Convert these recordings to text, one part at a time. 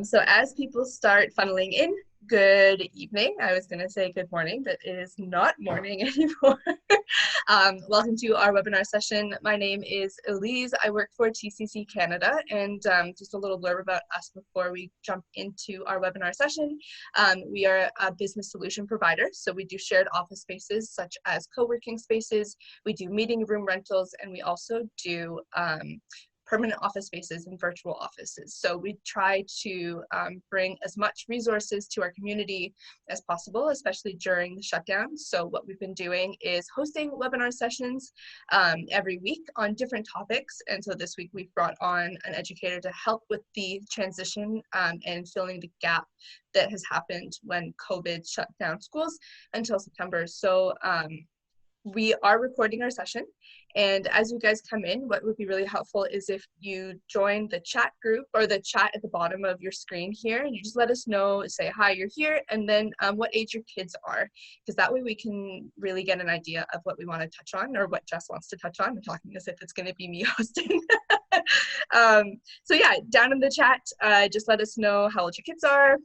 So as people start funneling in, good evening. I was going to say good morning, but it is not morning anymore. Welcome to our webinar session. My name is Elise. I work for TCC Canada, and just a little blurb about us before we jump into our webinar session. We are a business solution provider, so we do shared office spaces such as co-working spaces, we do meeting room rentals, and we also do permanent office spaces and virtual offices. So we try to bring as much resources to our community as possible, especially during the shutdown. So what we've been doing is hosting webinar sessions every week on different topics. And so this week we've brought on an educator to help with the transition and filling the gap that has happened when COVID shut down schools until September. So we are recording our session, and as you guys come in, what would be really helpful is if you join the chat group or the chat at the bottom of your screen here, and you just let us know, say hi, you're here, and then what age your kids are, because that way we can really get an idea of what we want to touch on or what Jess wants to touch on. I'm talking as if it's going to be me hosting. So yeah, down in the chat, just let us know how old your kids are,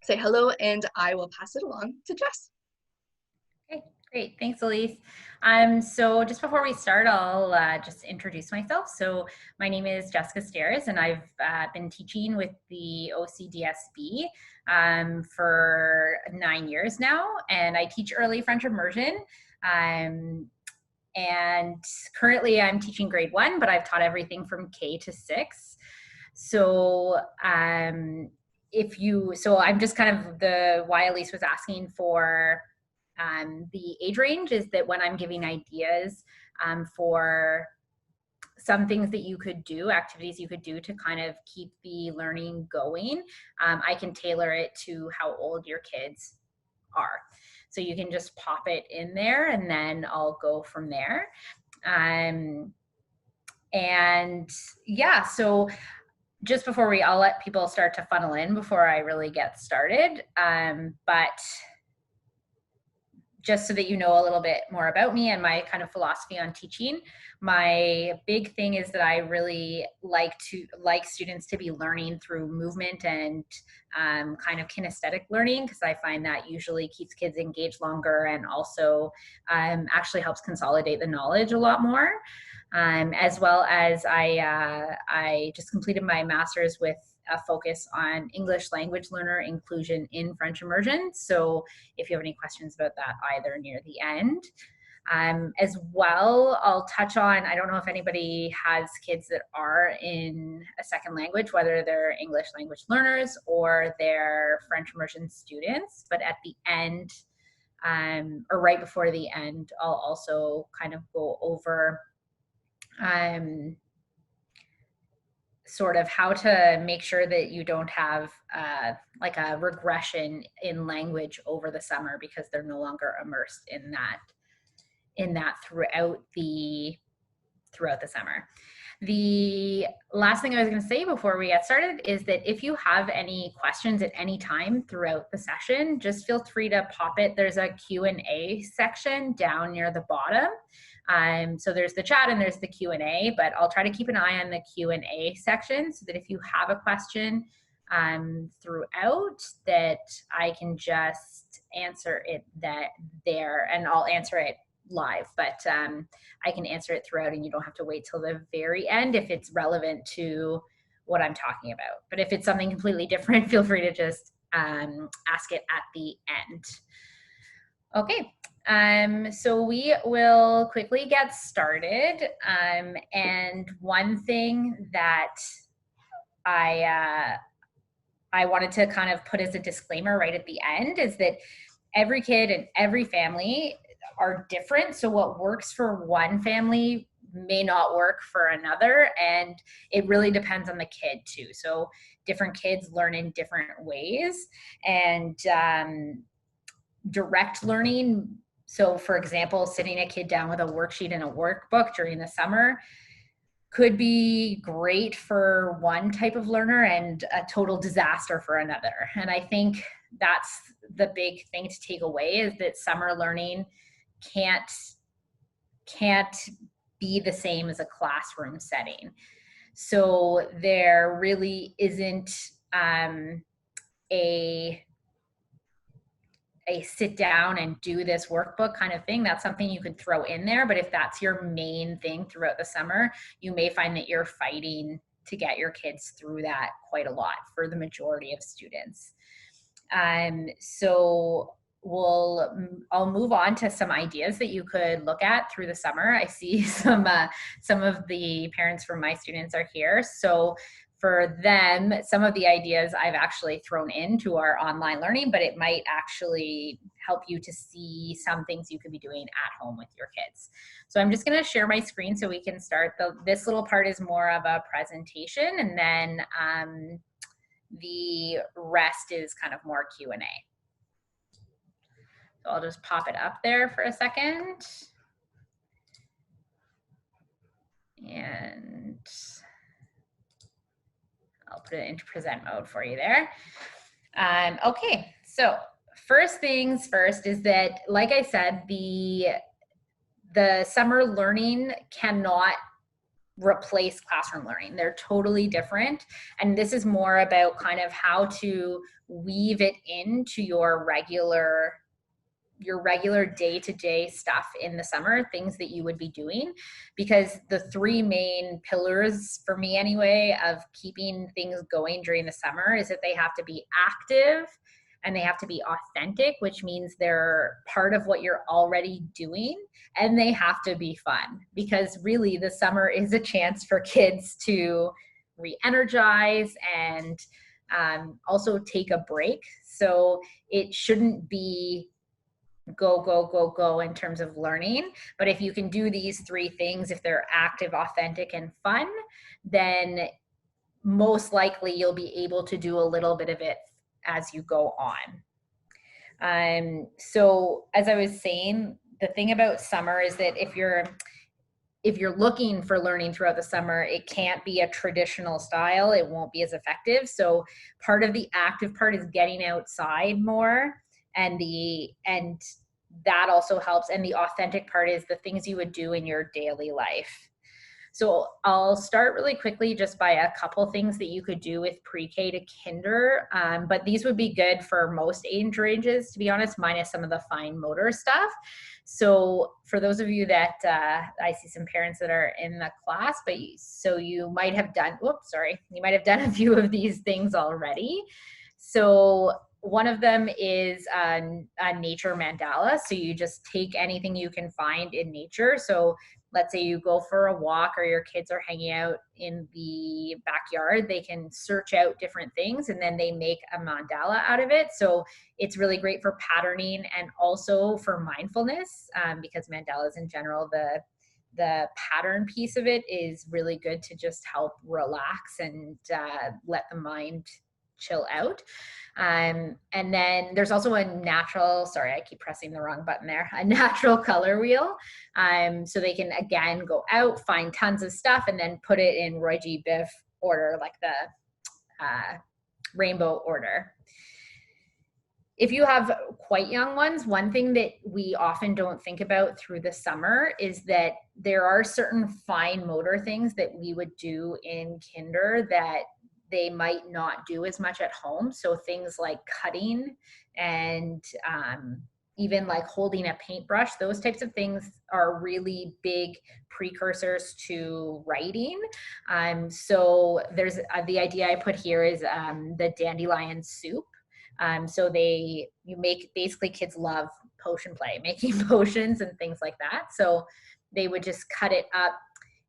say hello, and I will pass it along to Jess. Okay, great. Thanks, Elise. So just before we start, I'll just introduce myself. So my name is Jessica Stairs, and I've been teaching with the OCDSB for 9 years now, and I teach early French immersion. And currently I'm teaching grade 1, but I've taught everything from K to 6. So I'm just kind of why Elise was asking for the age range is that when I'm giving ideas for some things that you could do, activities you could do to kind of keep the learning going, I can tailor it to how old your kids are. So you can just pop it in there and then I'll go from there. And yeah, so just before I'll let people start to funnel in before I really get started. But just so that you know a little bit more about me and my kind of philosophy on teaching, my big thing is that I really like students to be learning through movement and kind of kinesthetic learning, because I find that usually keeps kids engaged longer and also actually helps consolidate the knowledge a lot more. As well as I just completed my master's with a focus on English language learner inclusion in French immersion. So if you have any questions about that either near the end. As well, I'll touch on, I don't know if anybody has kids that are in a second language, whether they're English language learners or they're French immersion students, but at the end, or right before the end, I'll also kind of go over sort of how to make sure that you don't have like a regression in language over the summer because they're no longer immersed in that throughout the summer. The last thing I was going to say before we get started is that if you have any questions at any time throughout the session, just feel free to pop it. There's a Q&A section down near the bottom. So there's the chat and there's the Q&A, but I'll try to keep an eye on the Q&A section so that if you have a question throughout, that I can just answer it there, and I'll answer it live, but I can answer it throughout and you don't have to wait till the very end if it's relevant to what I'm talking about. But if it's something completely different, feel free to just ask it at the end. Okay, so we will quickly get started. And one thing that I wanted to kind of put as a disclaimer right at the end is that every kid and every family are different. So what works for one family may not work for another, and it really depends on the kid too. So different kids learn in different ways, and direct learning. So for example, sitting a kid down with a worksheet and a workbook during the summer could be great for one type of learner and a total disaster for another. And I think that's the big thing to take away, is that summer learning can't be the same as a classroom setting. So there really isn't a sit down and do this workbook kind of thing, that's something you could throw in there. But if that's your main thing throughout the summer, you may find that you're fighting to get your kids through that quite a lot for the majority of students. So I'll move on to some ideas that you could look at through the summer. I see some of the parents from my students are here. So for them, some of the ideas I've actually thrown into our online learning, but it might actually help you to see some things you could be doing at home with your kids. So I'm just going to share my screen so we can start. This little part is more of a presentation, and then the rest is kind of more Q&A. So I'll just pop it up there for a second. And I'll put it into present mode for you there. Okay, so first things first is that, like I said, the summer learning cannot replace classroom learning. They're totally different. And this is more about kind of how to weave it into your regular day-to-day stuff in the summer, things that you would be doing, because the three main pillars for me anyway of keeping things going during the summer is that they have to be active and they have to be authentic, which means they're part of what you're already doing, and they have to be fun, because really the summer is a chance for kids to re-energize and also take a break. So it shouldn't be go in terms of learning. But if you can do these three things, if they're active, authentic, and fun, then most likely you'll be able to do a little bit of it as you go on. So as I was saying, the thing about summer is that if you're looking for learning throughout the summer, it can't be a traditional style. It won't be as effective. So part of the active part is getting outside more, and that also helps. And the authentic part is the things you would do in your daily life. So I'll start really quickly just by a couple things that you could do with pre-K to kinder, but these would be good for most age ranges, to be honest, minus some of the fine motor stuff. So for those of you that, I see some parents that are in the class, so you might have done, you might have done a few of these things already. So one of them is a nature mandala. So you just take anything you can find in nature. So let's say you go for a walk or your kids are hanging out in the backyard, they can search out different things and then they make a mandala out of it. So it's really great for patterning and also for mindfulness, because mandalas in general, the pattern piece of it is really good to just help relax and let the mind chill out. And then there's also a natural, sorry, I keep pressing the wrong button there, a natural color wheel. So they can, again, go out, find tons of stuff, and then put it in Roy G. Biv order, like the rainbow order. If you have quite young ones, one thing that we often don't think about through the summer is that there are certain fine motor things that we would do in kinder that they might not do as much at home. So things like cutting and even like holding a paintbrush, those types of things are really big precursors to writing. So there's the idea I put here is the dandelion soup. So basically kids love potion play, making potions and things like that. So they would just cut it up,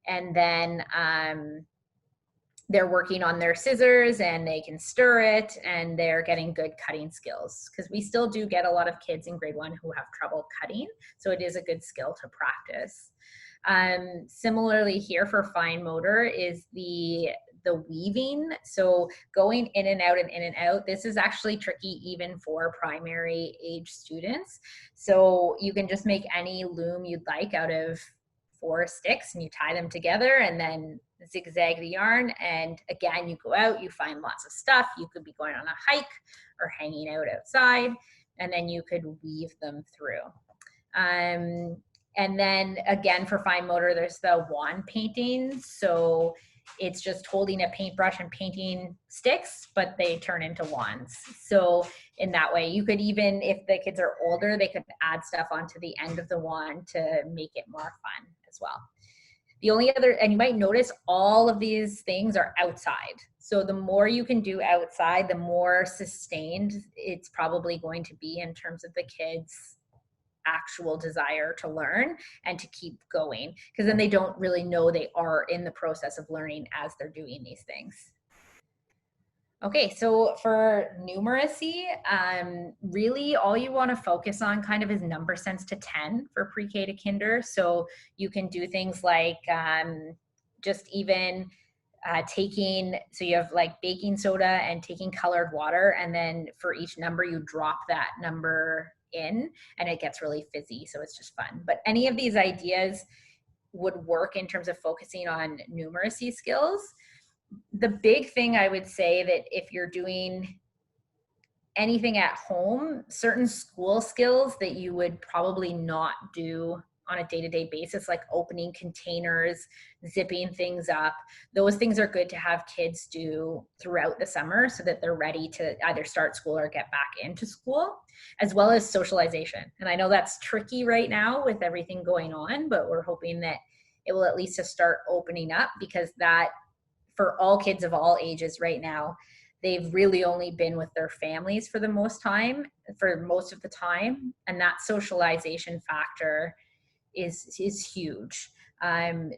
and then they're working on their scissors and they can stir it, and they're getting good cutting skills, because we still do get a lot of kids in grade 1 who have trouble cutting. So it is a good skill to practice. Similarly here for fine motor is the weaving. So going in and out and in and out, this is actually tricky even for primary age students. So you can just make any loom you'd like out of 4 sticks and you tie them together and then zigzag the yarn. And again, you go out, you find lots of stuff. You could be going on a hike or hanging out outside, and then you could weave them through. And then again, for fine motor, there's the wand painting. So it's just holding a paintbrush and painting sticks, but they turn into wands. So in that way, you could even, if the kids are older, they could add stuff onto the end of the wand to make it more fun as well. The only other, and you might notice all of these things are outside. So the more you can do outside, the more sustained it's probably going to be in terms of the kids' actual desire to learn and to keep going, because then they don't really know they are in the process of learning as they're doing these things. Okay, so for numeracy, really all you want to focus on kind of is number sense to 10 for pre-K to kinder. So you can do things like just even taking, so you have like baking soda and taking colored water, and then for each number you drop that number in and it gets really fizzy, so it's just fun. But any of these ideas would work in terms of focusing on numeracy skills. The big thing I would say that if you're doing anything at home, certain school skills that you would probably not do on a day-to-day basis, like opening containers, zipping things up, those things are good to have kids do throughout the summer so that they're ready to either start school or get back into school, as well as socialization. And I know that's tricky right now with everything going on, but we're hoping that it will at least just start opening up, because that, for all kids of all ages right now, they've really only been with their families for most of the time. And that socialization factor is huge.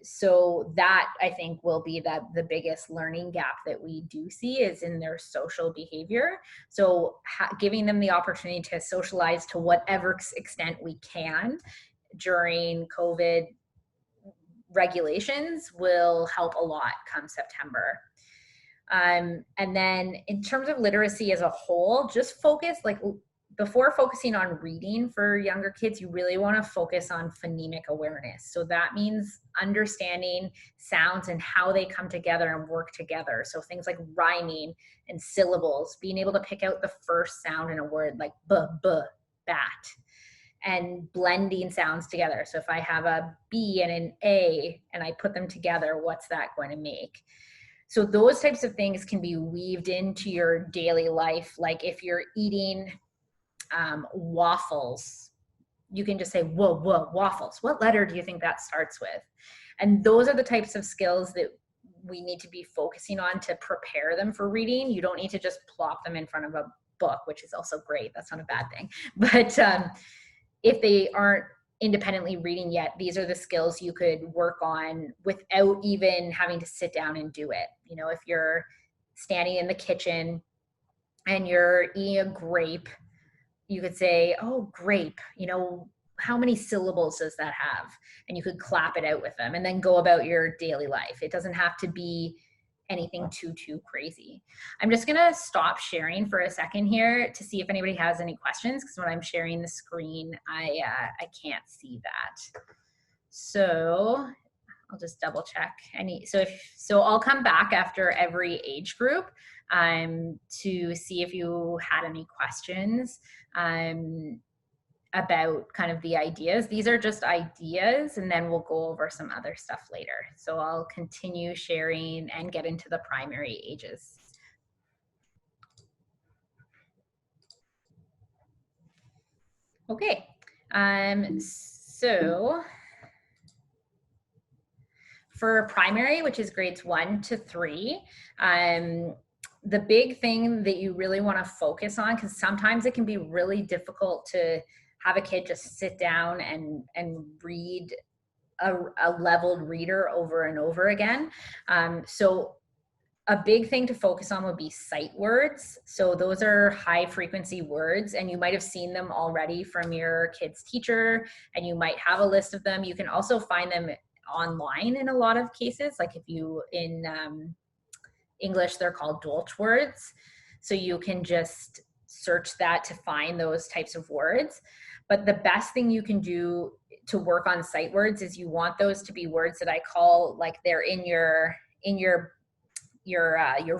So that, I think, will be the biggest learning gap that we do see is in their social behavior. So giving them the opportunity to socialize to whatever extent we can during COVID regulations will help a lot come September. And then in terms of literacy as a whole, just focus, like before focusing on reading for younger kids, you really want to focus on phonemic awareness. So that means understanding sounds and how they come together and work together. So things like rhyming and syllables, being able to pick out the first sound in a word, like bat, and blending sounds together. So if I have a B and an A and I put them together, what's that going to make? So those types of things can be weaved into your daily life. Like if you're eating waffles, you can just say, whoa, waffles. What letter do you think that starts with? And those are the types of skills that we need to be focusing on to prepare them for reading. You don't need to just plop them in front of a book, which is also great. That's not a bad thing. But if they aren't independently reading yet, these are the skills you could work on without even having to sit down and do it. You know, if you're standing in the kitchen and you're eating a grape, you could say, oh, grape, you know, how many syllables does that have? And you could clap it out with them and then go about your daily life. It doesn't have to be anything too crazy. I'm just gonna stop sharing for a second here to see if anybody has any questions, because when I'm sharing the screen, I can't see that. So I'll just double check. So I'll come back after every age group to see if you had any questions about kind of the ideas. These are just ideas, and then we'll go over some other stuff later. So I'll continue sharing and get into the primary ages. Okay, so for primary, which is grades 1 to 3, the big thing that you really want to focus on, because sometimes it can be really difficult to have a kid just sit down and read a leveled reader over and over again. So a big thing to focus on would be sight words. So those are high frequency words, and you might have seen them already from your kid's teacher, and you might have a list of them. You can also find them online in a lot of cases. Like if you, in English, they're called Dolch words. So you can just search that to find those types of words. But the best thing you can do to work on sight words is you want those to be words that I call like they're in your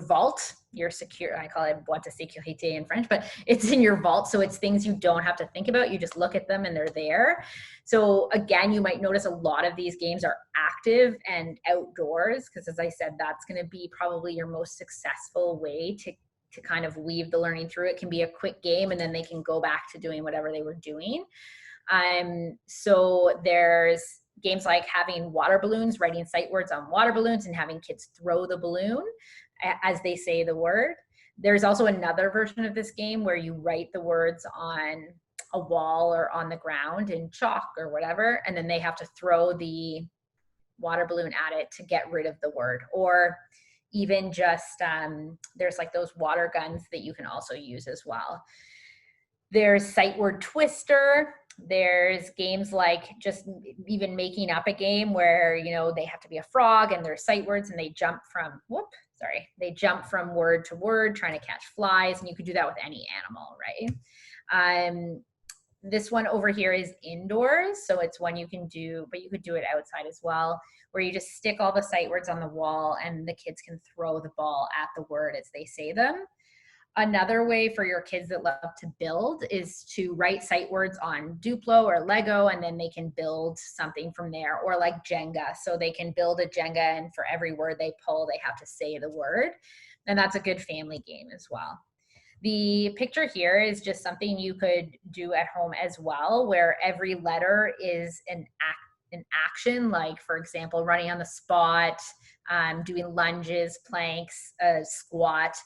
vault, your secure, I call it boîte de sécurité in French, but it's in your vault. So it's things you don't have to think about. You just look at them and they're there. So again, you might notice a lot of these games are active and outdoors, because as I said, that's going to be probably your most successful way to kind of weave the learning through. It can be a quick game and then they can go back to doing whatever they were doing. So there's games like having water balloons, writing sight words on water balloons and having kids throw the balloon as they say the word. There's also another version of this game where you write the words on a wall or on the ground in chalk or whatever, and then they have to throw the water balloon at it to get rid of the word. Or even just, there's like those water guns that you can also use as well. There's sight word twister. There's games like just even making up a game where, you know, they have to be a frog and there's sight words and they jump from, they jump from word to word trying to catch flies, and you could do that with any animal, right? This one over here is indoors, so it's one you can do, but you could do it outside as well, where you just stick all the sight words on the wall and the kids can throw the ball at the word as they say them. Another way for your kids that love to build is to write sight words on Duplo or Lego, and then they can build something from there, or like Jenga. So they can build a Jenga, and for every word they pull, they have to say the word. And that's a good family game as well. The picture here is just something you could do at home as well, where every letter is an action, like for example, running on the spot, doing lunges, planks, squat.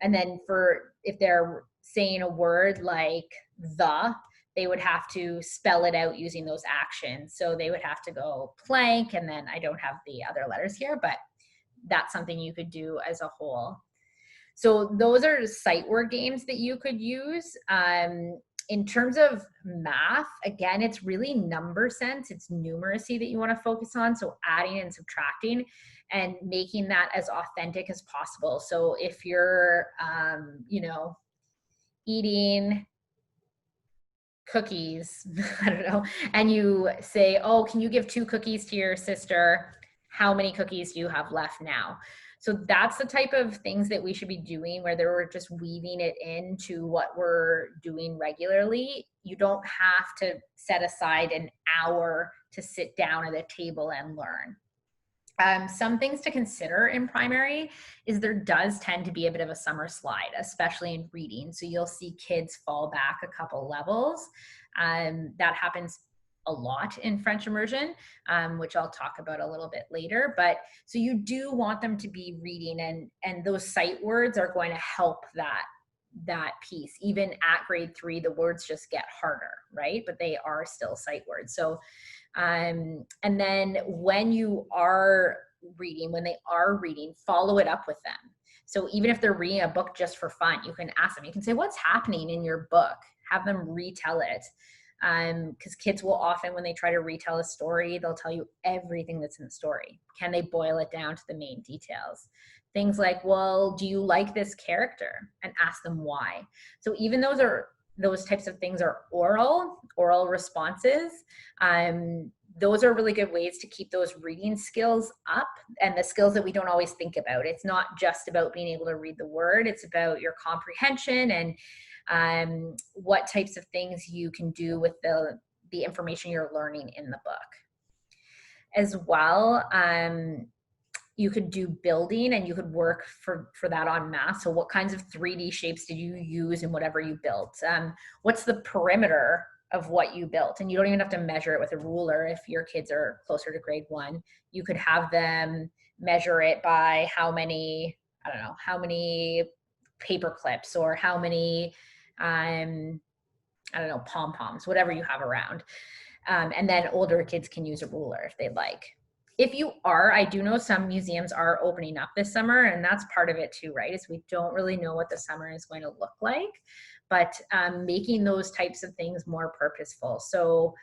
And then for, if they're saying a word like the, they would have to spell it out using those actions. So they would have to go plank, and then I don't have the other letters here, but that's something you could do as a whole. So those are sight word games that you could use. In terms of math, again, it's really number sense. It's numeracy that you want to focus on. So adding and subtracting and making that as authentic as possible. So if you're, you know, eating cookies, I don't know, and you say, oh, can you give 2 cookies to your sister? How many cookies do you have left now? So that's the type of things that we should be doing, where we're just weaving it into what we're doing regularly. You don't have to set aside an hour to sit down at a table and learn. Some things to consider in primary is there does tend to be a bit of a summer slide, especially in reading. So you'll see kids fall back a couple levels. That happens a lot in French immersion, which I'll talk about a little bit later. But so you do want them to be reading, and those sight words are going to help that piece. Even at grade 3, the words just get harder, right? But they are still sight words. So, and then when you are reading, when they are reading, follow it up with them. So even if they're reading a book just for fun, you can ask them, you can say, what's happening in your book? Have them retell it. Because kids will often, when they try to retell a story, they'll tell you everything that's in the story. Can they boil it down to the main details? Things like, well, do you like this character? And ask them why. So even those types of things are oral responses. Those are really good ways to keep those reading skills up, and the skills that we don't always think about. It's not just about being able to read the word, it's about your comprehension and what types of things you can do with the information you're learning in the book. As well, you could do building, and you could work for that on math. So what kinds of 3D shapes did you use in whatever you built? What's the perimeter of what you built? And you don't even have to measure it with a ruler. If your kids are closer to grade 1, you could have them measure it by how many, I don't know, how many paper clips, or how many, I don't know, pom-poms, whatever you have around. And then older kids can use a ruler if they'd like. If you are, I do know some museums are opening up this summer, and that's part of it too, right? Is we don't really know what the summer is going to look like, but making those types of things more purposeful. So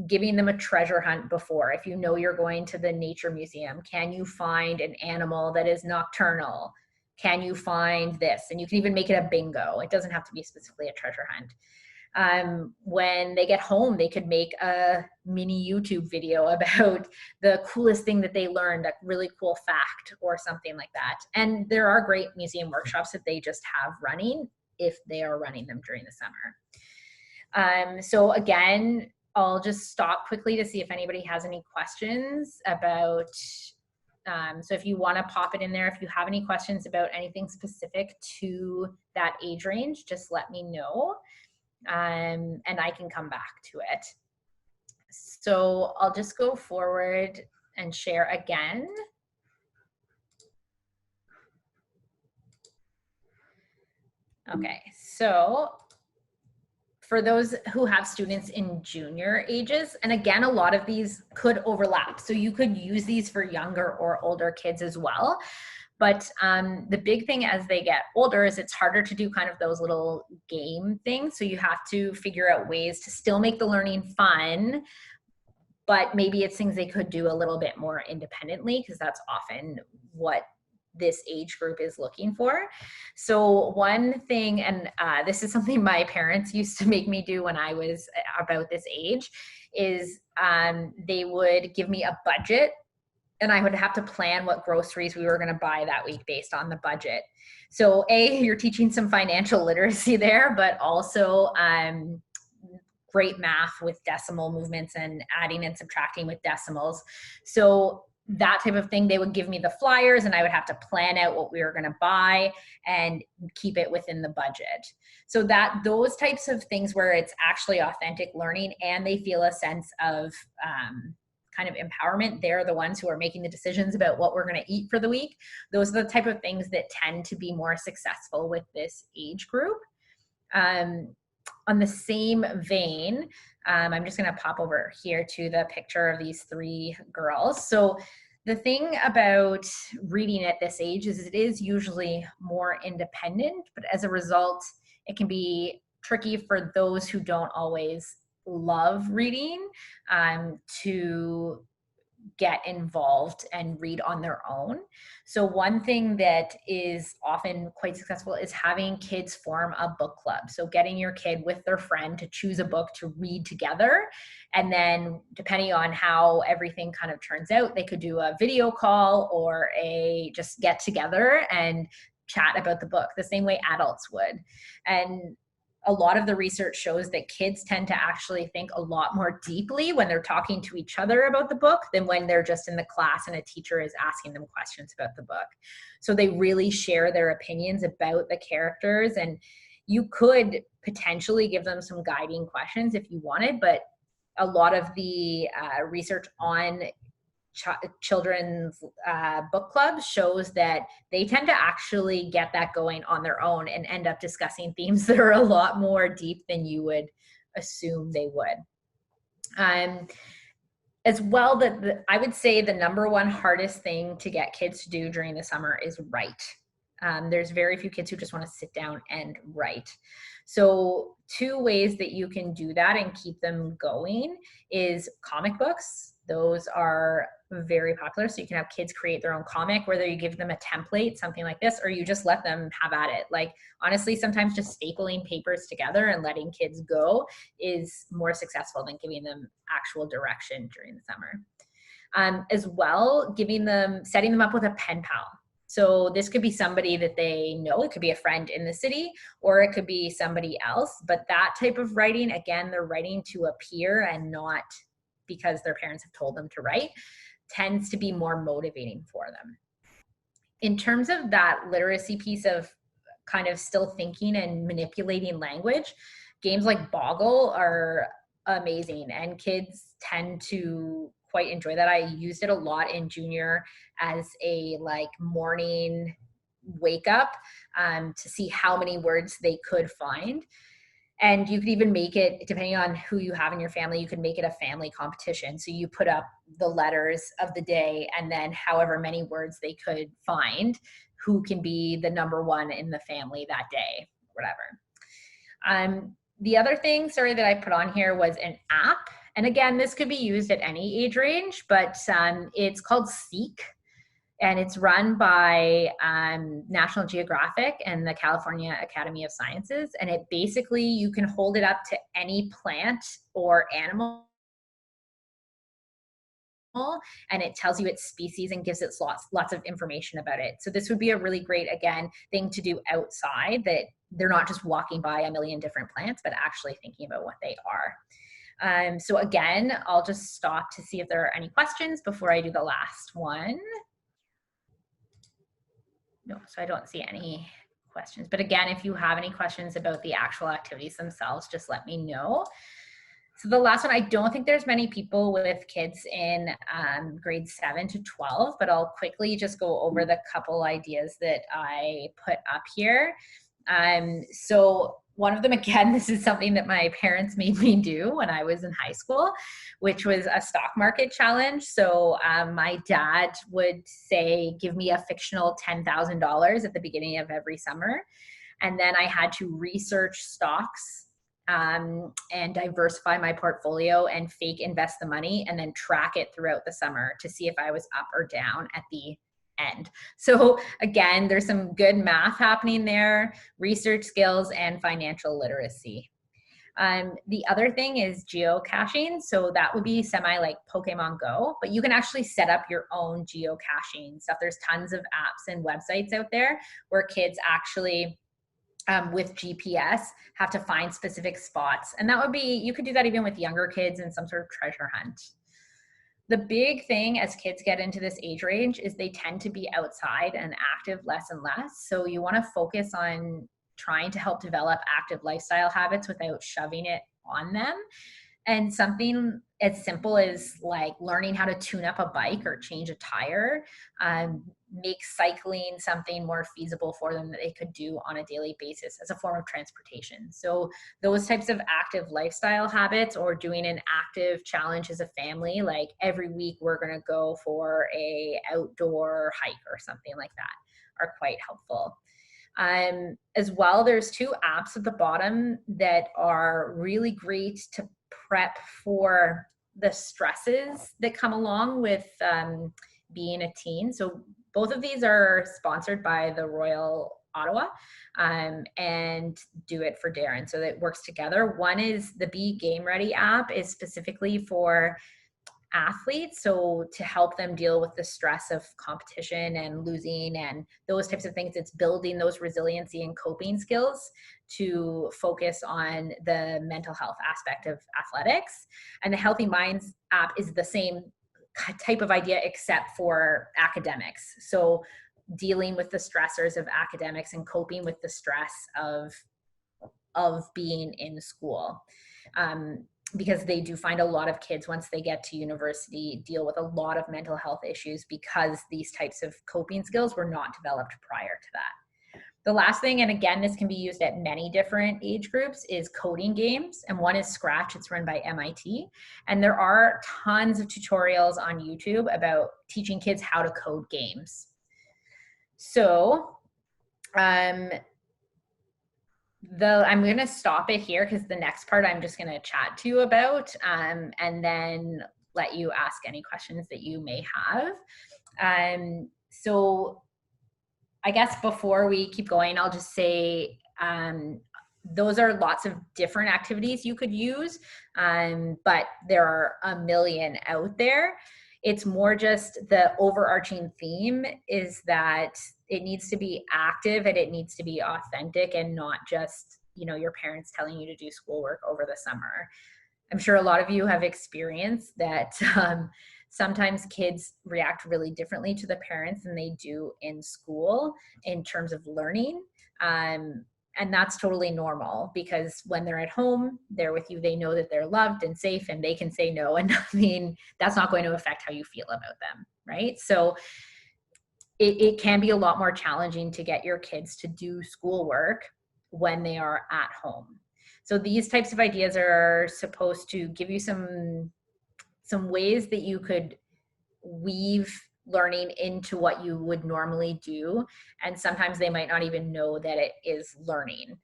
giving them a treasure hunt before. If you know you're going to the nature museum, can you find an animal that is nocturnal? Can you find this? And you can even make it a bingo. It doesn't have to be specifically a treasure hunt. When they get home, they could make a mini YouTube video about the coolest thing that they learned, a really cool fact or something like that. And there are great museum workshops that they just have running if they are running them during the summer. So again, I'll just stop quickly to see if anybody has any questions about, so if you want to pop it in there, if you have any questions about anything specific to that age range, just let me know, and I can come back to it. So I'll just go forward and share again. Okay, so for those who have students in junior ages, and again, a lot of these could overlap. So you could use these for younger or older kids as well. But the big thing as they get older is it's harder to do kind of those little game things. So you have to figure out ways to still make the learning fun, but maybe it's things they could do a little bit more independently, because that's often what this age group is looking for. So one thing, and this is something my parents used to make me do when I was about this age, is they would give me a budget, and I would have to plan what groceries we were going to buy that week based on the budget. So you're teaching some financial literacy there, but also great math with decimal movements and adding and subtracting with decimals. So that type of thing, they would give me the flyers and I would have to plan out what we were going to buy and keep it within the budget. So that those types of things where it's actually authentic learning and they feel a sense of kind of empowerment, they're the ones who are making the decisions about what we're going to eat for the week. Those are the type of things that tend to be more successful with this age group. On the same vein, I'm just going to pop over here to the picture of these three girls. So the thing about reading at this age is it is usually more independent, but as a result, it can be tricky for those who don't always love reading to get involved and read on their own. So one thing that is often quite successful is having kids form a book club. So getting your kid with their friend to choose a book to read together. And then depending on how everything kind of turns out, they could do a video call or just get together and chat about the book the same way adults would. And a lot of the research shows that kids tend to actually think a lot more deeply when they're talking to each other about the book than when they're just in the class and a teacher is asking them questions about the book. So they really share their opinions about the characters, and you could potentially give them some guiding questions if you wanted, but a lot of the research on children's book clubs shows that they tend to actually get that going on their own and end up discussing themes that are a lot more deep than you would assume they would. As well, I would say the number one hardest thing to get kids to do during the summer is write. There's very few kids who just want to sit down and write. So two ways that you can do that and keep them going is comic books. Those are very popular. So you can have kids create their own comic, whether you give them a template, something like this, or you just let them have at it. Like, honestly, sometimes just stapling papers together and letting kids go is more successful than giving them actual direction during the summer. As well, setting them up with a pen pal. So this could be somebody that they know. It could be a friend in the city, or it could be somebody else. But that type of writing, again, they're writing to appear and not because their parents have told them to write, tends to be more motivating for them. In terms of that literacy piece of kind of still thinking and manipulating language, games like Boggle are amazing, and kids tend to quite enjoy that. I used it a lot in junior as a morning wake up to see how many words they could find. And you could even make it, depending on who you have in your family, you could make it a family competition. So you put up the letters of the day and then however many words they could find, who can be the number one in the family that day, whatever. The other thing, that I put on here was an app. And again, this could be used at any age range, but it's called Seek. And it's run by National Geographic and the California Academy of Sciences. And it basically, you can hold it up to any plant or animal, and it tells you its species and gives it lots of information about it. So this would be a really great, again, thing to do outside, that they're not just walking by a million different plants, but actually thinking about what they are. So again, I'll just stop to see if there are any questions before I do the last one. No, so I don't see any questions. But again, if you have any questions about the actual activities themselves, just let me know. So the last one, I don't think there's many people with kids in grades 7 to 12, but I'll quickly just go over the couple ideas that I put up here. So one of them, again, this is something that my parents made me do when I was in high school, which was a stock market challenge. So my dad would say, give me a fictional $10,000 at the beginning of every summer. And then I had to research stocks and diversify my portfolio and fake invest the money and then track it throughout the summer to see if I was up or down at the end. So again, there's some good math happening there, research skills, and financial literacy. The other thing is geocaching. So that would be semi like Pokemon Go, but you can actually set up your own geocaching stuff. There's tons of apps and websites out there where kids actually with GPS have to find specific spots. And that would be, you could do that even with younger kids in some sort of treasure hunt. The big thing as kids get into this age range is they tend to be outside and active less and less. So you want to focus on trying to help develop active lifestyle habits without shoving it on them. And something as simple as like learning how to tune up a bike or change a tire, make cycling something more feasible for them that they could do on a daily basis as a form of transportation. So those types of active lifestyle habits, or doing an active challenge as a family, like every week we're going to go for a outdoor hike or something like that, are quite helpful. As well, there's 2 apps at the bottom that are really great to prep for the stresses that come along with being a teen. So both of these are sponsored by the Royal Ottawa and Do It for Darren. So that works together. One is the Be Game Ready app, is specifically for athletes, so to help them deal with the stress of competition and losing and those types of things. It's building those resiliency and coping skills to focus on the mental health aspect of athletics. And the Healthy Minds app is the same type of idea except for academics, so dealing with the stressors of academics and coping with the stress of being in school. Because they do find a lot of kids, once they get to university, deal with a lot of mental health issues because these types of coping skills were not developed prior to that. The last thing, and again, this can be used at many different age groups, is coding games. And one is Scratch. It's run by MIT. And there are tons of tutorials on YouTube about teaching kids how to code games. So I'm going to stop it here because the next part I'm just going to chat to you about, and then let you ask any questions that you may have. So I guess before we keep going, I'll just say those are lots of different activities you could use, but there are a million out there. It's more just the overarching theme is that it needs to be active and it needs to be authentic and not just, you know, your parents telling you to do schoolwork over the summer. I'm sure a lot of you have experienced that sometimes kids react really differently to the parents than they do in school in terms of learning. And that's totally normal because when they're at home, they're with you, they know that they're loved and safe and they can say no and nothing. That's not going to affect how you feel about them, right? So it can be a lot more challenging to get your kids to do schoolwork when they are at home. So these types of ideas are supposed to give you some ways that you could weave learning into what you would normally do, and sometimes they might not even know that it is learning.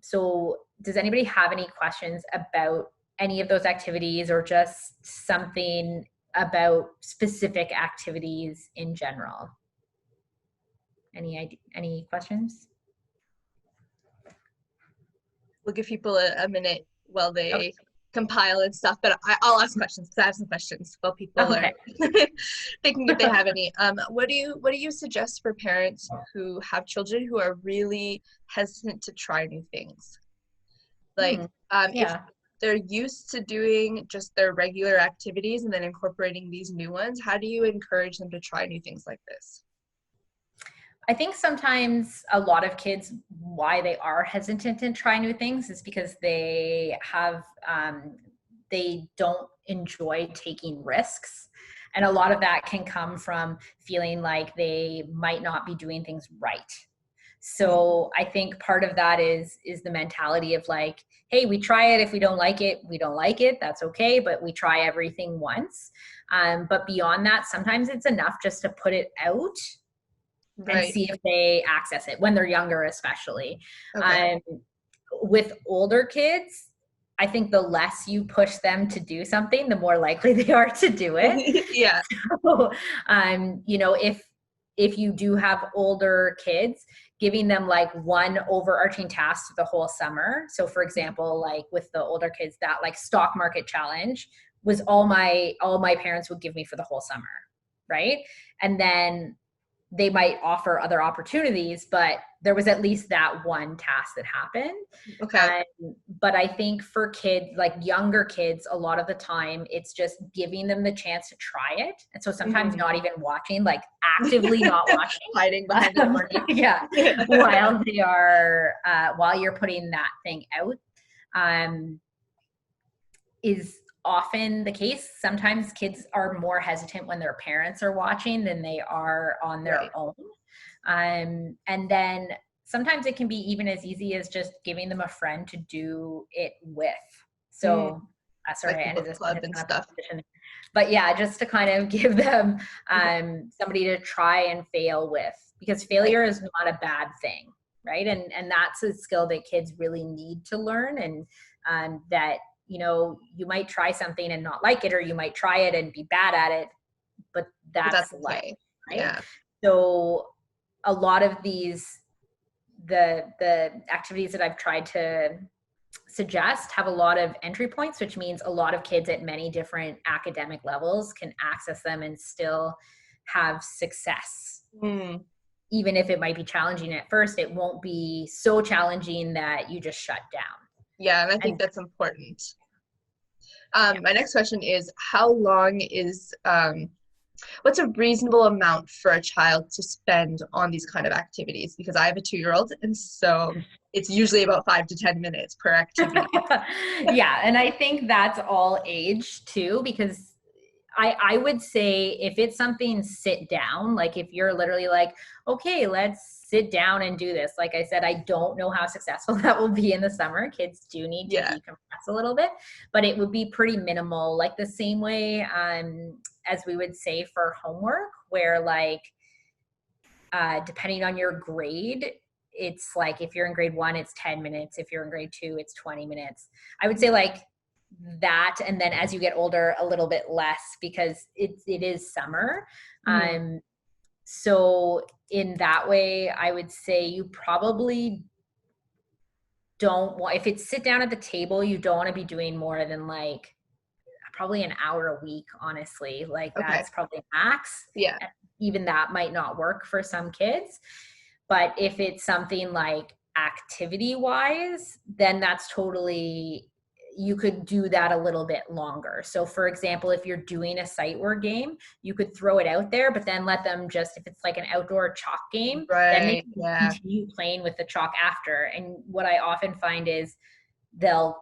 So does anybody have any questions about any of those activities, or just something about specific activities in general. Any questions? We'll give people a minute while they Okay. compile and stuff, but I'll ask questions because I have some questions while people Okay. are thinking if they have any. What do you suggest for parents who have children who are really hesitant to try new things? Like, if they're used to doing just their regular activities and then incorporating these new ones, how do you encourage them to try new things like this? I think sometimes a lot of kids, why they are hesitant to try new things is because they have, they don't enjoy taking risks. And a lot of that can come from feeling like they might not be doing things right. So I think part of that is the mentality of like, hey, we try it. If we don't like it, we don't like it. That's okay. But we try everything once. But beyond that, sometimes it's enough just to put it out and see if they access it when they're younger, especially. With older kids, I think the less you push them to do something, the more likely they are to do it. Yeah. So, you know, if you do have older kids, giving them like one overarching task the whole summer. So for example, like with the older kids, that like stock market challenge was all my parents would give me for the whole summer. Right. And then they might offer other opportunities, but there was at least that one task that happened. Okay. But I think for kids, like younger kids, a lot of the time it's just giving them the chance to try it. And so sometimes not even watching, like actively not watching. Hiding behind the corner. Yeah. While they are, while you're putting that thing out, is often the case. Sometimes kids are more hesitant when their parents are watching than they are on their own. And then sometimes it can be even as easy as just giving them a friend to do it with. So, sorry, like I ended this club and stuff. But yeah, just to kind of give them somebody to try and fail with, because failure is not a bad thing, right? And that's a skill that kids really need to learn, and that, you know, you might try something and not like it, or you might try it and be bad at it, but that's life, right? Yeah. So a lot of these, the activities that I've tried to suggest have a lot of entry points, which means a lot of kids at many different academic levels can access them and still have success. Even if it might be challenging at first, it won't be so challenging that you just shut down. Yeah, and I think that's important. My next question is, how long is, what's a reasonable amount for a child to spend on these kind of activities? Because I have a 2-year-old, and so it's usually about 5 to 10 minutes per activity. Yeah, and I think that's all age too, because I would say if it's something sit down, like if you're literally like, okay, let's sit down and do this. Like I said, I don't know how successful that will be in the summer. Kids do need to decompress a little bit, but it would be pretty minimal, like the same way as we would say for homework, where like, depending on your grade, it's like if you're in grade 1, it's 10 minutes. If you're in grade 2, it's 20 minutes. I would say like that, and then as you get older, a little bit less, because it is summer. So in that way, I would say you probably don't want, if it's sit down at the table, you don't want to be doing more than like probably an hour a week, honestly. Like that's probably max. Yeah. Even that might not work for some kids. But if it's something like activity wise, then that's totally, you could do that a little bit longer. So for example, if you're doing a sight word game, you could throw it out there, but then let them just, if it's like an outdoor chalk game, then they can continue playing with the chalk after. And what I often find is they'll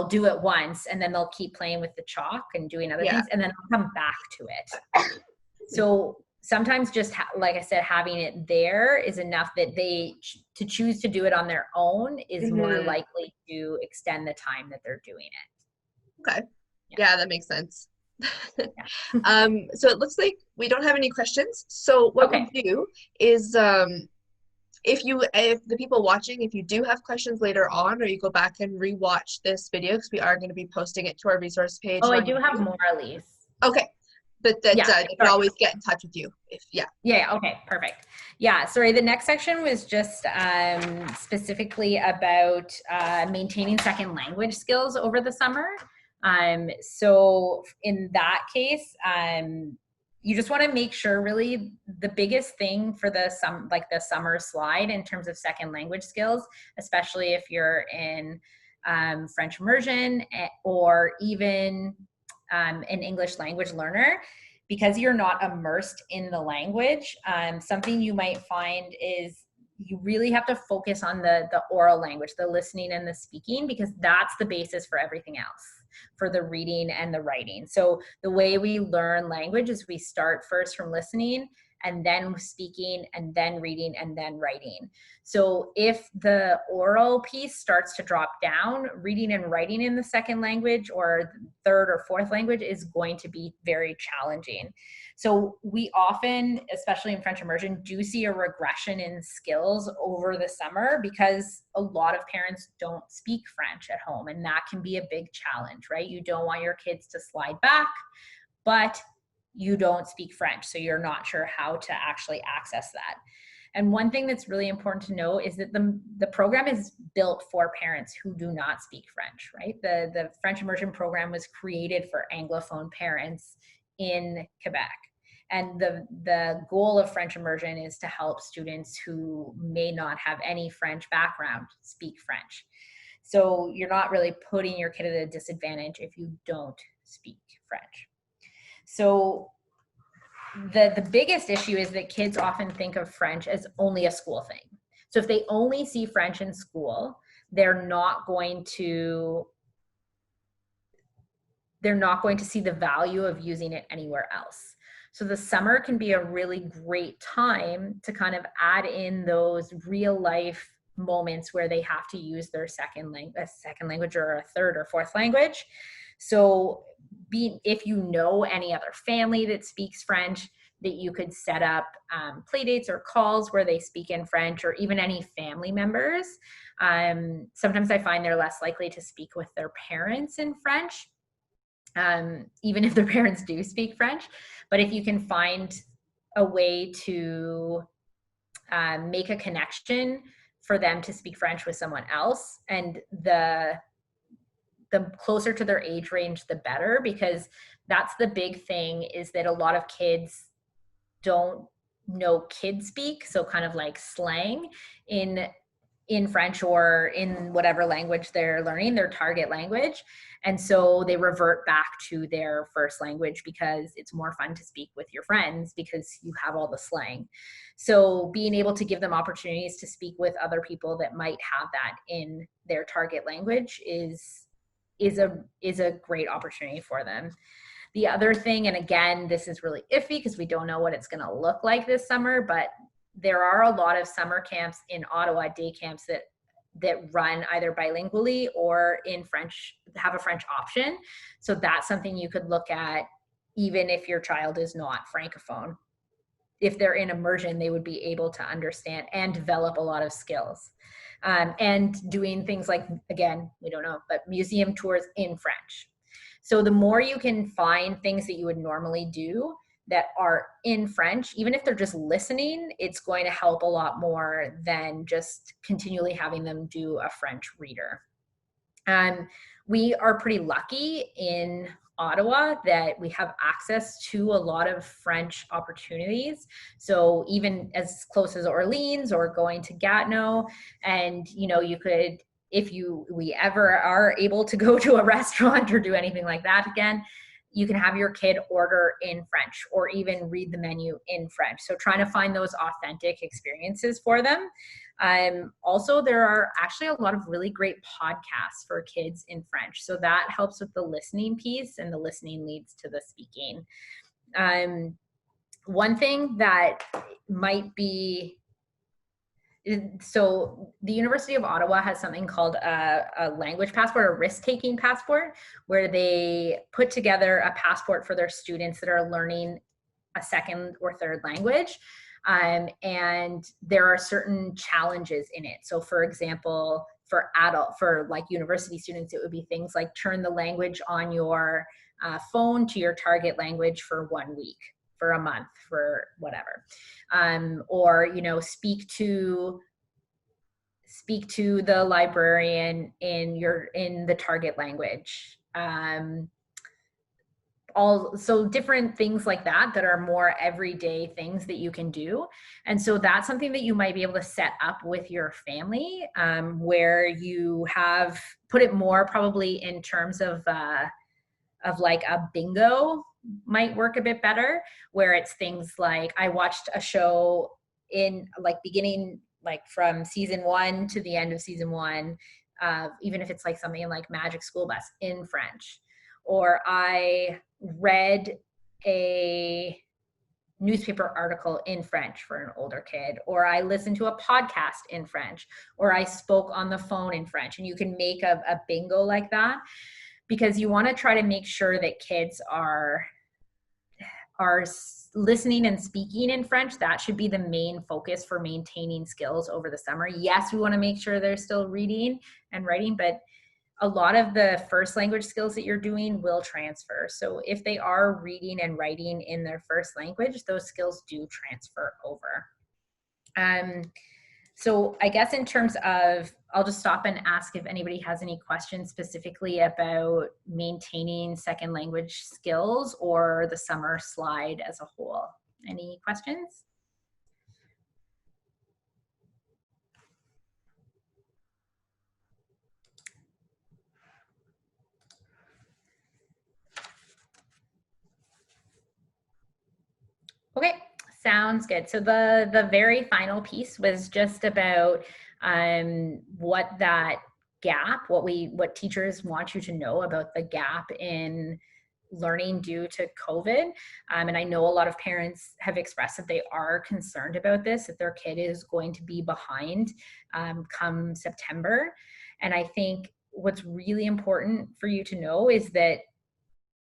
do it once, and then they'll keep playing with the chalk and doing other things, and then they'll come back to it. So sometimes just like I said, having it there is enough that they to choose to do it on their own is more likely to extend the time that they're doing it. Okay. Yeah, that makes sense. So it looks like we don't have any questions. So what we'll do is, if the people watching, if you do have questions later on, or you go back and rewatch this video, because we are going to be posting it to our resource page. Oh, I do have more, Elise. Okay. But that Yeah, they can always get in touch with you if, yeah. Yeah, okay, perfect. Yeah, sorry, the next section was just specifically about maintaining second language skills over the summer. So in that case, you just want to make sure really the biggest thing for the summer slide in terms of second language skills, especially if you're in French immersion or even an English language learner, because you're not immersed in the language. Something you might find is you really have to focus on the oral language, the listening and the speaking, because that's the basis for everything else, for the reading and the writing. So the way we learn language is we start first from listening and then speaking and then reading and then writing. So if the oral piece starts to drop down, reading and writing in the second language or third or fourth language is going to be very challenging. So we often, especially in French immersion, do see a regression in skills over the summer because a lot of parents don't speak French at home, and that can be a big challenge, right? You don't want your kids to slide back, but you don't speak French, so you're not sure how to actually access that. And one thing that's really important to know is that the program is built for parents who do not speak French, right? The French immersion program was created for Anglophone parents in Quebec. And the goal of French immersion is to help students who may not have any French background speak French. So you're not really putting your kid at a disadvantage if you don't speak French. So the biggest issue is that kids often think of French as only a school thing. So if they only see French in school, they're not going to see the value of using it anywhere else. So the summer can be a really great time to kind of add in those real life moments where they have to use their second language or a third or fourth language. So if you know any other family that speaks French, that you could set up play dates or calls where they speak in French, or even any family members. Sometimes I find they're less likely to speak with their parents in French, even if their parents do speak French. But if you can find a way to make a connection for them to speak French with someone else, and the closer to their age range, the better, because that's the big thing, is that a lot of kids don't know kid speak, so kind of like slang in French or in whatever language they're learning, their target language. And so they revert back to their first language because it's more fun to speak with your friends because you have all the slang. So being able to give them opportunities to speak with other people that might have that in their target language is a great opportunity for them. The other thing, and again, this is really iffy because we don't know what it's going to look like this summer, but there are a lot of summer camps in Ottawa, day camps that run either bilingually or in French, have a French option. So that's something you could look at, even if your child is not Francophone. If they're in immersion, they would be able to understand and develop a lot of skills. And doing things like, again, we don't know, but museum tours in French. So the more you can find things that you would normally do that are in French, even if they're just listening, it's going to help a lot more than just continually having them do a French reader. We are pretty lucky in Ottawa that we have access to a lot of French opportunities. So even as close as Orleans or going to Gatineau, and you could, if we ever are able to go to a restaurant or do anything like that again, you can have your kid order in French or even read the menu in French. So trying to find those authentic experiences for them. Also, there are actually a lot of really great podcasts for kids in French. So that helps with the listening piece, and the listening leads to the speaking. One thing that might be, so the University of Ottawa has something called a language passport, a risk-taking passport, where they put together a passport for their students that are learning a second or third language. And there are certain challenges in it. So for example, for like university students, it would be things like turn the language on your phone to your target language for 1 week, for a month, for whatever. Or, you know, speak to the librarian in the target language. So different things like that are more everyday things that you can do. And so that's something that you might be able to set up with your family, where you have put it more probably in terms of like a bingo might work a bit better, where it's things like, I watched a show in like beginning, like from season 1 to the end of season 1, even if it's like something like Magic School Bus in French, or I read a newspaper article in French for an older kid, or I listened to a podcast in French, or I spoke on the phone in French. And you can make a bingo like that, because you want to try to make sure that kids are listening and speaking in French. That should be the main focus for maintaining skills over the summer. Yes, we want to make sure they're still reading and writing, but a lot of the first language skills that you're doing will transfer. So if they are reading and writing in their first language, those skills do transfer over. So I guess in terms of, I'll just stop and ask if anybody has any questions specifically about maintaining second language skills or the summer slide as a whole. Any questions? Okay, sounds good. So the very final piece was just about what that gap, what teachers want you to know about the gap in learning due to COVID. And I know a lot of parents have expressed that they are concerned about this, that their kid is going to be behind come September. And I think what's really important for you to know is that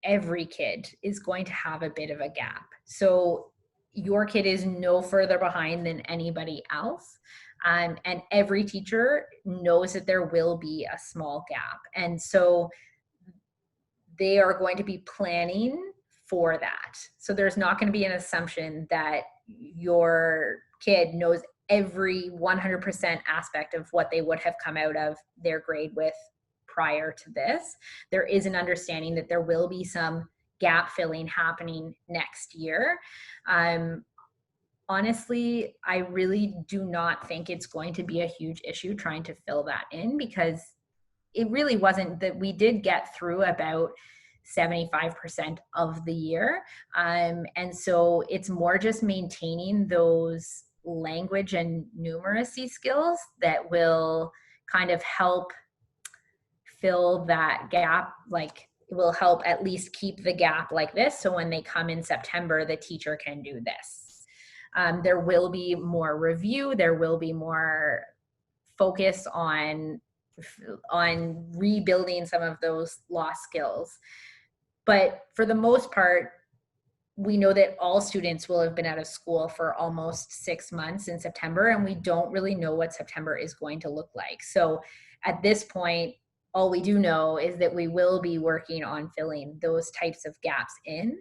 every kid is going to have a bit of a gap. So your kid is no further behind than anybody else. And every teacher knows that there will be a small gap. And so they are going to be planning for that. So there's not going to be an assumption that your kid knows every 100% aspect of what they would have come out of their grade with prior to this. There is an understanding that there will be some gap filling happening next year. Honestly, I really do not think it's going to be a huge issue trying to fill that in, because it really wasn't that we did get through about 75% of the year. And so it's more just maintaining those language and numeracy skills that will kind of help fill that gap. Like, it will help at least keep the gap like this. So when they come in September, the teacher can do this. There will be more review. There will be more focus on rebuilding some of those lost skills. But for the most part, we know that all students will have been out of school for almost 6 months in September, and we don't really know what September is going to look like. So at this point, all we do know is that we will be working on filling those types of gaps in.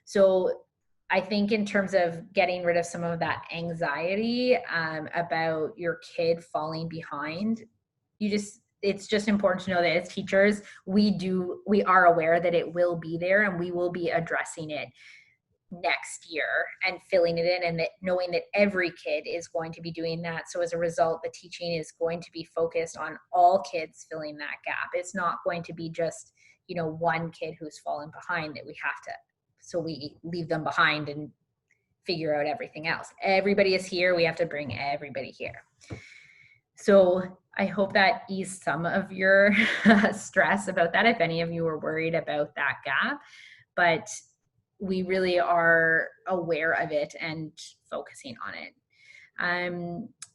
So I think in terms of getting rid of some of that anxiety about your kid falling behind, it's just important to know that as teachers, we are aware that it will be there, and we will be addressing it next year and filling it in, and that knowing that every kid is going to be doing that. So as a result, the teaching is going to be focused on all kids filling that gap. It's not going to be just, one kid who's fallen behind that we have to, so we leave them behind and figure out everything else. Everybody is here. We have to bring everybody here. So I hope that eased some of your stress about that, if any of you were worried about that gap. But we really are aware of it and focusing on it.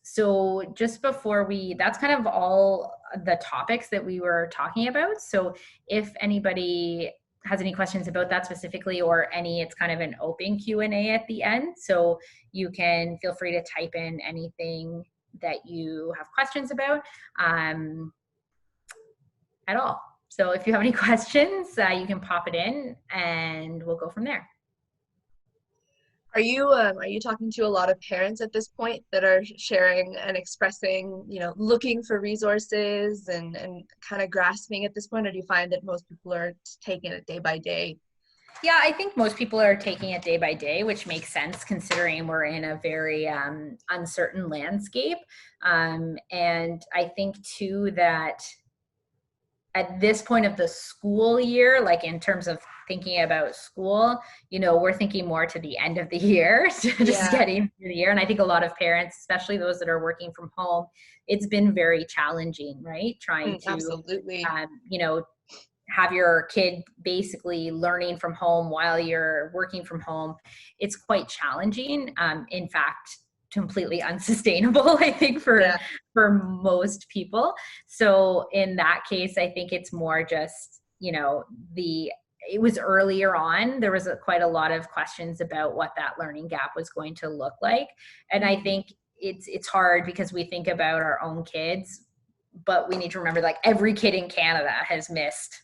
So just before that's kind of all the topics that we were talking about. So if anybody has any questions about that specifically, or it's kind of an open Q&A at the end. So you can feel free to type in anything that you have questions about at all. So if you have any questions, you can pop it in and we'll go from there. Are you talking to a lot of parents at this point that are sharing and expressing, looking for resources and kind of grasping at this point, or do you find that most people are taking it day by day? Yeah, I think most people are taking it day by day, which makes sense considering we're in a very uncertain landscape. And I think too that at this point of the school year, like in terms of thinking about school, we're thinking more to the end of the year, just getting through the year. And I think a lot of parents, especially those that are working from home, it's been very challenging, right? Trying to, Absolutely. Have your kid basically learning from home while you're working from home. It's quite challenging. In fact, completely unsustainable, I think, for most people. So in that case, I think it's more just, it was earlier on, there was quite a lot of questions about what that learning gap was going to look like. And I think it's hard because we think about our own kids, but we need to remember, like, every kid in Canada has missed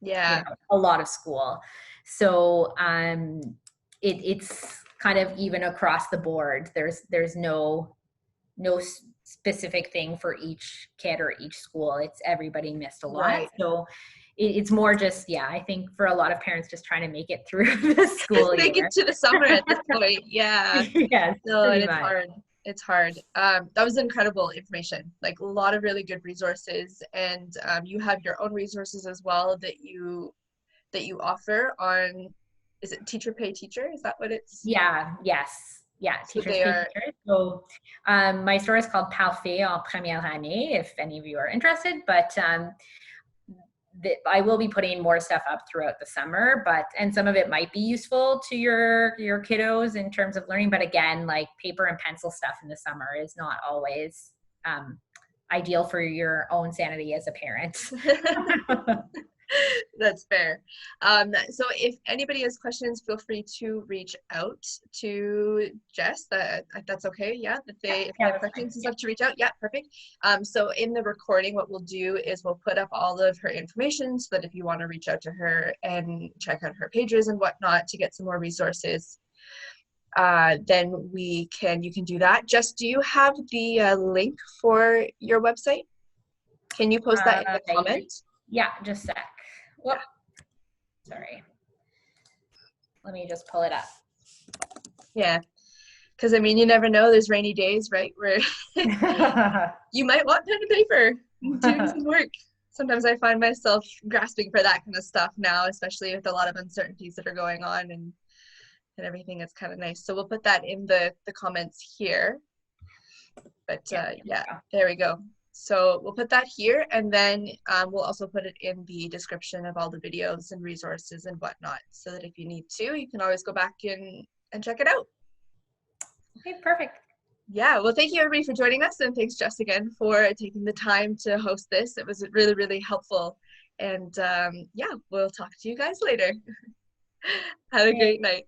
a lot of school. So it's kind of even across the board. There's no specific thing for each kid or each school. It's everybody missed a lot. Right. So it's more just, I think for a lot of parents, just trying to make it through the school year. Make it to the summer at this point. Yeah. Yes. No, and it's hard. It's hard. That was incredible information, like a lot of really good resources, and you have your own resources as well that you offer on, is it Teacher Pay Teacher? Is that what it's? Yes. So Teachers Pay Teachers. So my store is called Parfait en première année, if any of you are interested, but I will be putting more stuff up throughout the summer, and some of it might be useful to your kiddos in terms of learning. But again, like paper and pencil stuff in the summer is not always ideal for your own sanity as a parent. That's fair. So if anybody has questions, feel free to reach out to Jess. That's okay. Yeah. If they have questions and stuff, to reach out. Yeah, perfect. So in the recording, what we'll do is we'll put up all of her information so that if you want to reach out to her and check out her pages and whatnot to get some more resources, then you can do that. Jess, do you have the link for your website? Can you post that in the comment? Yeah, just a sec. Whoop. Sorry. Let me just pull it up. Yeah. Because, you never know. There's rainy days, right? Where you might want pen and paper doing some work. Sometimes I find myself grasping for that kind of stuff now, especially with a lot of uncertainties that are going on and everything. It's kind of nice. So we'll put that in the comments here. But there we go. So we'll put that here, and then we'll also put it in the description of all the videos and resources and whatnot, so that if you need to, you can always go back and check it out. Okay, perfect. Yeah, well, thank you everybody for joining us, and thanks Jess again for taking the time to host this. It was really, really helpful, and we'll talk to you guys later. Have a great night.